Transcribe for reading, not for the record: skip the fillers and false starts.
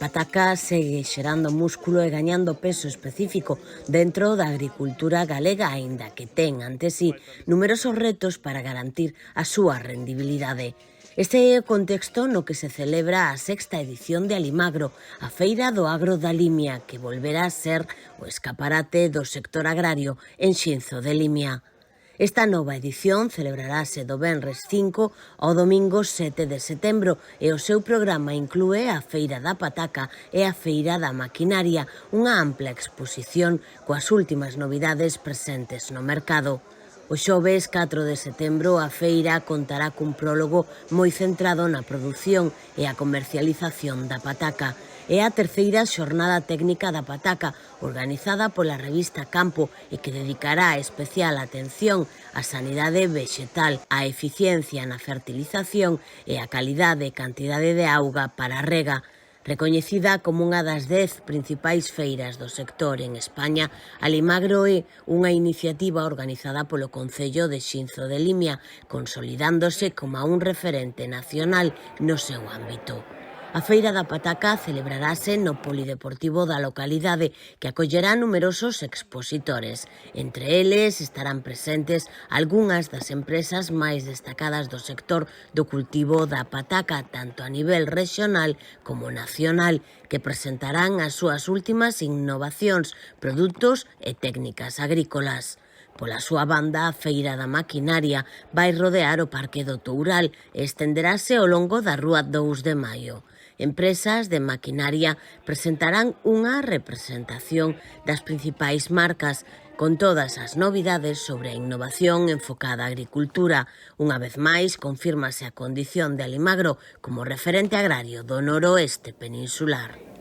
pataca segue xerando músculo e gañando peso específico dentro da agricultura galega, aínda que ten ante sí numerosos retos para garantir a súa rendibilidade. Este é o contexto no que se celebra a sexta edición de Alimagro, a feira do agro da Limia, que volverá a ser o escaparate do sector agrario en Xinzo de Limia. Esta nova edición celebrarase do venres 5 ao domingo 7 de setembro e o seu programa inclúe a Feira da Pataca e a Feira da Maquinaria, unha ampla exposición coas últimas novidades presentes no mercado. O xoves 4 de setembro a feira contará cun prólogo moi centrado na produción e a comercialización da pataca. É a terceira xornada técnica da pataca, organizada pola revista Campo e que dedicará especial atención á sanidade vexetal, á eficiencia na fertilización e á calidade e cantidade de auga para a rega. Recoñecida como unha das 10 principais feiras do sector en España, Alimagro é unha iniciativa organizada polo Concello de Xinzo de Limia, consolidándose como un referente nacional no seu ámbito. A Feira da Pataca celebrarase no polideportivo da localidade, que acollerá numerosos expositores. Entre eles estarán presentes algunhas das empresas máis destacadas do sector do cultivo da pataca, tanto a nivel rexional como nacional, que presentarán as súas últimas innovacións, produtos e técnicas agrícolas. Pola súa banda, a Feira da Maquinaria vai rodear o Parque do Toural e estenderase ao longo da Rúa 2 de Maio. Empresas de maquinaria presentarán unha representación das principais marcas con todas as novidades sobre a innovación enfocada á agricultura. Unha vez máis, confírmase a condición de Alimagro como referente agrario do noroeste peninsular.